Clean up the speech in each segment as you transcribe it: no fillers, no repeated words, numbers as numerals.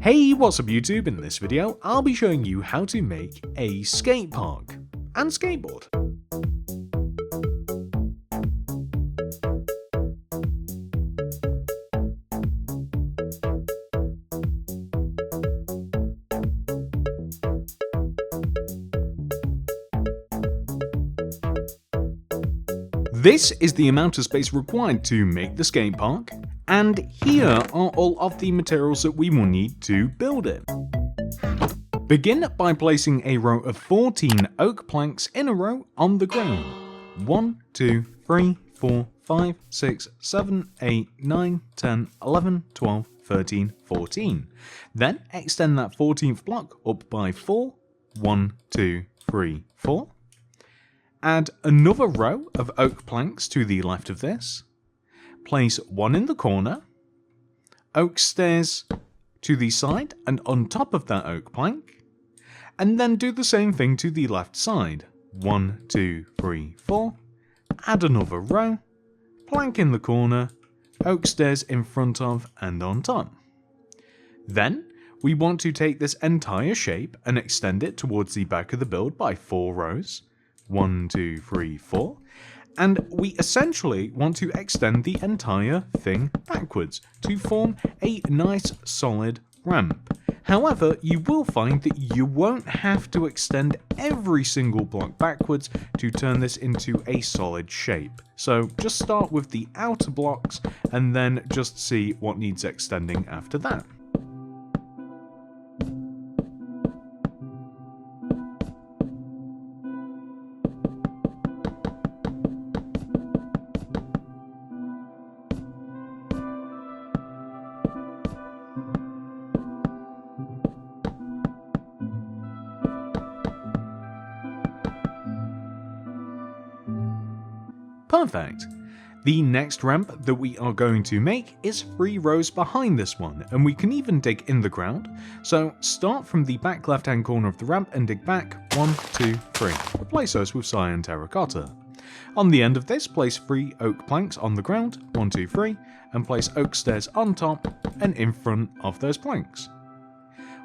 Hey, what's up YouTube? In this video, I'll be showing you how to make a skate park and skateboard. This is the amount of space required to make the skate park, and here are all of the materials that we will need to build it. Begin by placing a row of 14 oak planks in a row on the ground. 1, 2, 3, 4, 5, 6, 7, 8, 9, 10, 11, 12, 13, 14. Then extend that 14th block up by 4. 1, 2, 3, 4. Add another row of oak planks to the left of this. Place one in the corner. Oak stairs to the side and on top of that oak plank. And then do the same thing to the left side. 1, 2, 3, 4. Add another row. Plank in the corner. Oak stairs in front of and on top. Then we want to take this entire shape and extend it towards the back of the build by 4 rows. 1, 2, 3, 4. And we essentially want to extend the entire thing backwards to form a nice solid ramp. However, you will find that you won't have to extend every single block backwards to turn this into a solid shape. So just start with the outer blocks and then just see what needs extending after that. Perfect. The next ramp that we are going to make is 3 rows behind this one, and we can even dig in the ground. So start from the back left hand corner of the ramp and dig back 1, 2, 3. Replace those with cyan terracotta. On the end of this, place 3 oak planks on the ground, 1, 2, 3, and place oak stairs on top and in front of those planks.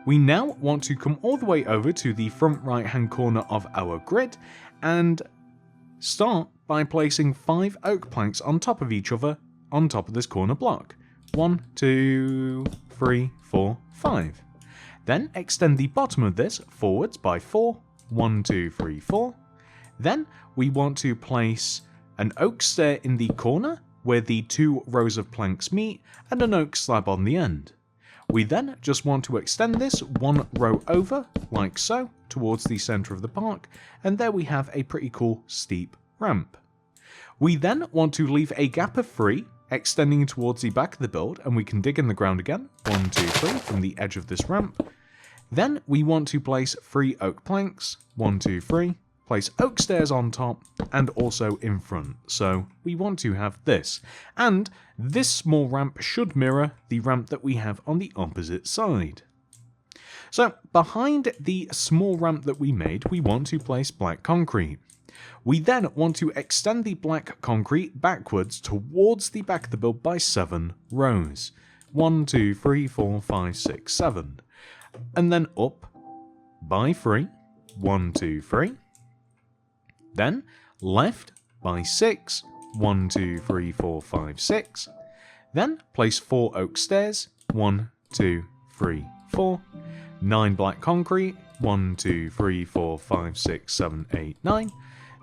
We now want to come all the way over to the front right hand corner of our grid and start by placing 5 oak planks on top of each other on top of this corner block. 1, 2, 3, 4, 5. Then extend the bottom of this forwards by 4. 1, 2, 3, 4. Then we want to place an oak stair in the corner where the 2 rows of planks meet and an oak slab on the end. We then just want to extend this 1 row over, like so, towards the centre of the park, and there we have a pretty cool steep ramp. We then want to leave a gap of 3 extending towards the back of the build, and we can dig in the ground again, 1, 2, 3 from the edge of this ramp. Then we want to place 3 oak planks, 1, 2, 3, place oak stairs on top and also in front. So we want to have this, and this small ramp should mirror the ramp that we have on the opposite side. So behind the small ramp that we made, we want to place black concrete. We then want to extend the black concrete backwards towards the back of the build by 7 rows. 1, 2, 3, 4, 5, 6, 7. And then up by 3. 1, 2, 3. Then left by 6. 1, 2, 3, 4, 5, 6. Then place 4 oak stairs. 1, 2, 3, 4. 9 black concrete. 1, 2, 3, 4, 5, 6, 7, 8, 9.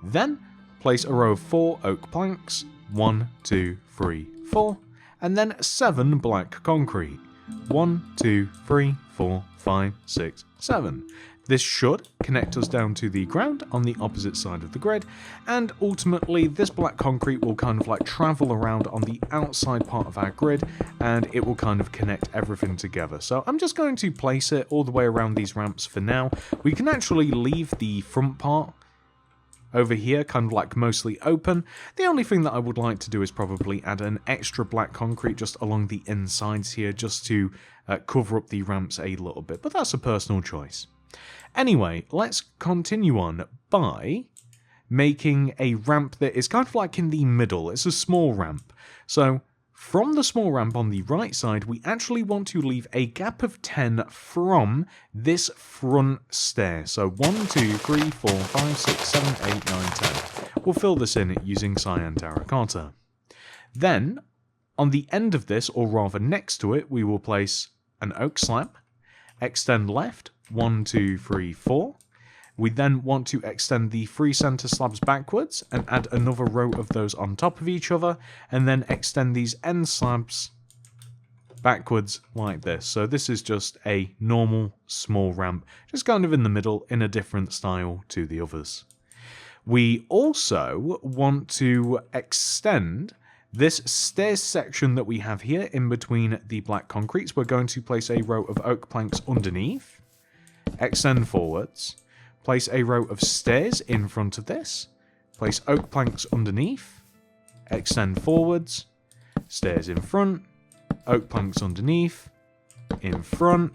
Then place a row of 4 oak planks, 1, 2, 3, 4, and then 7 black concrete, 1, 2, 3, 4, 5, 6, 7. This should connect us down to the ground on the opposite side of the grid, and ultimately this black concrete will kind of like travel around on the outside part of our grid, and it will kind of connect everything together. So I'm just going to place it all the way around these ramps for now. We can actually leave the front part over here kind of like mostly open. The only thing that I would like to do is probably add an extra black concrete just along the insides here just to cover up the ramps a little bit, but that's a personal choice. Anyway, let's continue on by making a ramp that is kind of like in the middle. It's a small ramp. So From the small ramp on the right side, we actually want to leave a gap of 10 from this front stair. So 1, 2, 3, 4, 5, 6, 7, 8, 9, 10. We'll fill this in using cyan terracotta. Then, on the end of this, or rather next to it, we will place an oak slab. Extend left, 1, 2, 3, 4. We then want to extend the 3 center slabs backwards and add another row of those on top of each other, and then extend these end slabs backwards like this. So this is just a normal small ramp, just kind of in the middle in a different style to the others. We also want to extend this stairs section that we have here in between the black concretes. We're going to place a row of oak planks underneath, extend forwards, place a row of stairs in front of this, place oak planks underneath, extend forwards, stairs in front, oak planks underneath, in front,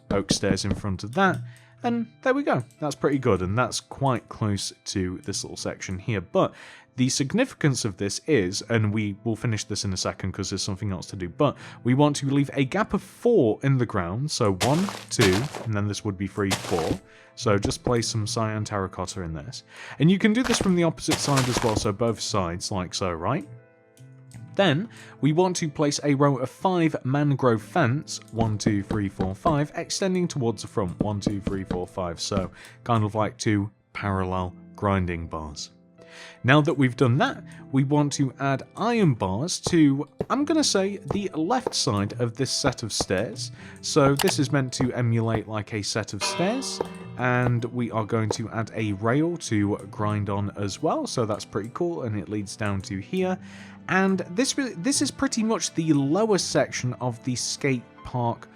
oak stairs in front of that, and there we go. That's pretty good, and that's quite close to this little section here. But the significance of this is, and we will finish this in a second because there's something else to do, but we want to leave a gap of 4 in the ground. So 1, 2, and then this would be 3, 4. So just place some cyan terracotta in this. And you can do this from the opposite side as well, so both sides, like so, right? Then, we want to place a row of 5 mangrove fence, 1, 2, 3, 4, 5, extending towards the front, 1, 2, 3, 4, 5, so kind of like 2 parallel grinding bars. Now that we've done that, we want to add iron bars to, I'm going to say, the left side of this set of stairs. So this is meant to emulate like a set of stairs, and we are going to add a rail to grind on as well, so that's pretty cool, and it leads down to here. And this is pretty much the lower section of the skate park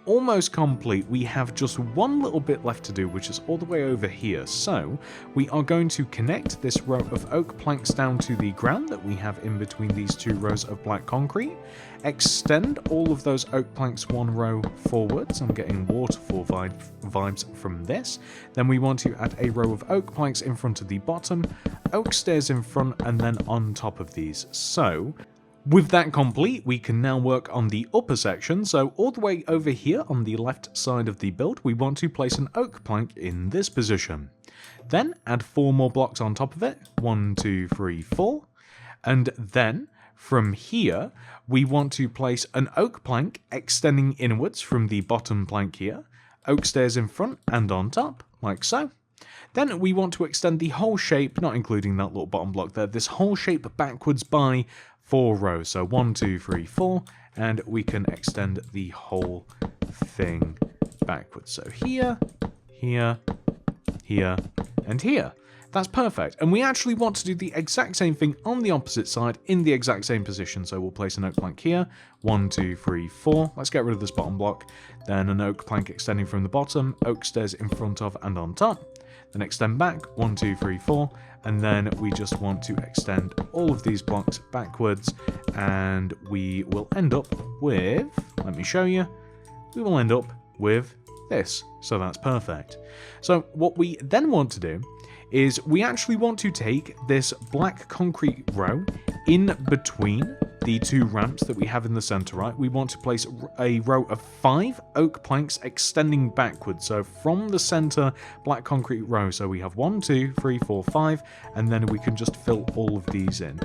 almost complete. We have just one little bit left to do, which is all the way over here. So we are going to connect this row of oak planks down to the ground that we have in between these 2 rows of black concrete, extend all of those oak planks 1 row forwards. I'm getting waterfall vibes from this. Then we want to add a row of oak planks in front of the bottom, oak stairs in front, and then on top of these. So with that complete, we can now work on the upper section. So all the way over here on the left side of the build, we want to place an oak plank in this position. Then add 4 more blocks on top of it, 1, 2, 3, 4. And then from here, we want to place an oak plank extending inwards from the bottom plank here, oak stairs in front and on top, like so. Then we want to extend the whole shape, not including that little bottom block there, this whole shape backwards by 4 rows. So 1, 2, 3, 4, and we can extend the whole thing backwards. So here, here, here, and here. That's perfect. And we actually want to do the exact same thing on the opposite side in the exact same position. So we'll place an oak plank here, 1, 2, 3, 4. Let's get rid of this bottom block. Then an oak plank extending from the bottom, oak stairs in front of and on top. Then extend back, 1, 2, 3, 4, and then we just want to extend all of these blocks backwards, and we will end up with, let me show you, we will end up with this. So that's perfect. So what we then want to do is we actually want to take this black concrete row in between the 2 ramps that we have in the center, right? We want to place a row of 5 oak planks extending backwards. So from the center black concrete row, so we have 1, 2, 3, 4, 5, and then we can just fill all of these in.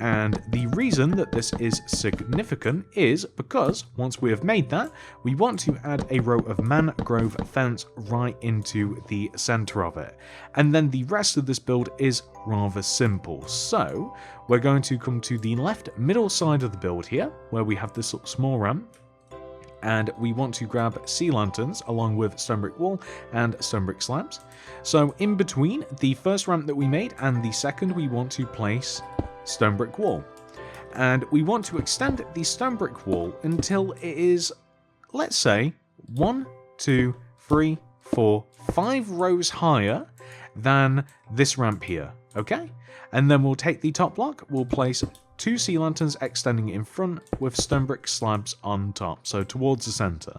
And the reason that this is significant is because once we have made that, we want to add a row of mangrove fence right into the center of it. And then the rest of this build is rather simple. So we're going to come to the left middle side of the build here, where we have this small ramp, and we want to grab sea lanterns along with stone brick wall and stone brick slabs. So in between the first ramp that we made and the second, we want to place stone brick wall, and we want to extend the stone brick wall until it is, let's say, 1, 2, 3, 4, 5 rows higher than this ramp here, okay? And then we'll take the top block, we'll place 2 sea lanterns extending in front with stone brick slabs on top, so towards the center.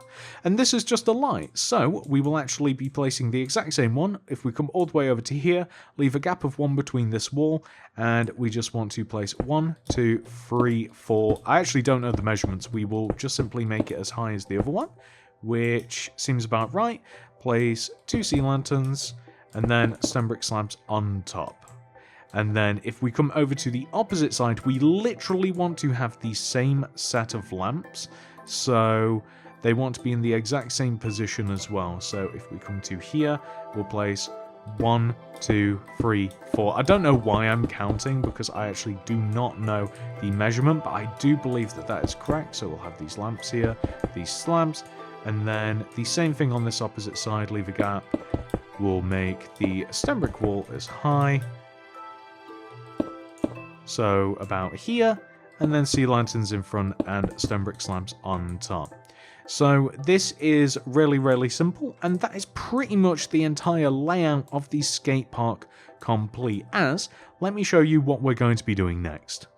And this is just a light, so we will actually be placing the exact same one. If we come all the way over to here, leave a gap of 1 between this wall, and we just want to place 1, 2, 3, 4. I actually don't know the measurements. We will just simply make it as high as the other one, which seems about right. Place 2 sea lanterns, and then stone brick slabs on top. And then if we come over to the opposite side, we literally want to have the same set of lamps. So they want to be in the exact same position as well. So if we come to here, we'll place 1, 2, 3, 4. I don't know why I'm counting because I actually do not know the measurement, but I do believe that that is correct. So we'll have these lamps here, these slabs, and then the same thing on this opposite side, leave a gap. We'll make the stone brick wall as high. So about here, and then sea lanterns in front and stone brick slabs on top. So this is really, really simple, and that is pretty much the entire layout of the skate park complete. Let me show you what we're going to be doing next.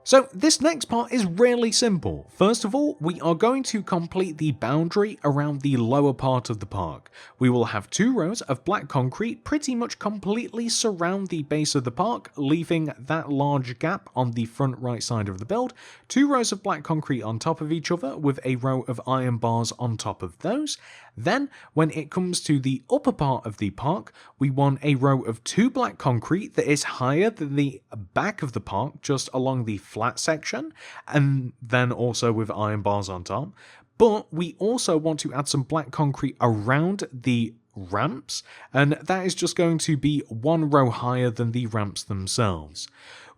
So this next part is really simple. First of all, we are going to complete the boundary around the lower part of the park. We will have 2 rows of black concrete pretty much completely surround the base of the park, leaving that large gap on the front right side of the build. 2 rows of black concrete on top of each other with a row of iron bars on top of those. Then, when it comes to the upper part of the park, we want a row of 2 black concrete that is higher than the back of the park, just along the flat section, and then also with iron bars on top. But we also want to add some black concrete around the ramps, and that is just going to be 1 row higher than the ramps themselves.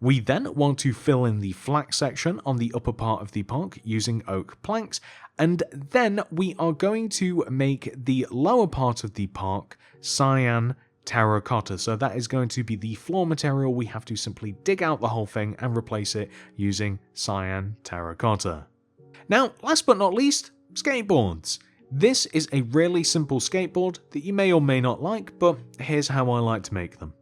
We then want to fill in the flat section on the upper part of the park using oak planks, and then we are going to make the lower part of the park cyan terracotta. So that is going to be the floor material. We have to simply dig out the whole thing and replace it using cyan terracotta. Now, last but not least, skateboards. This is a really simple skateboard that you may or may not like, but here's how I like to make them.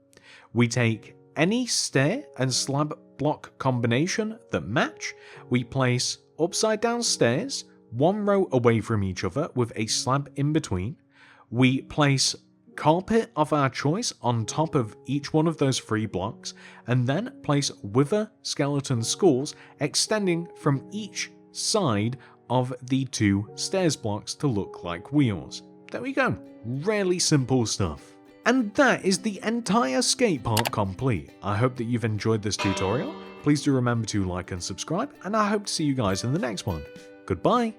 We take any stair and slab block combination that match, we place upside down stairs, 1 row away from each other with a slab in between. We place carpet of our choice on top of each one of those 3 blocks, and then place wither skeleton skulls extending from each side of the 2 stairs blocks to look like wheels. There we go. Really simple stuff. And that is the entire skate park complete. I hope that you've enjoyed this tutorial. Please do remember to like and subscribe, and I hope to see you guys in the next one. Goodbye!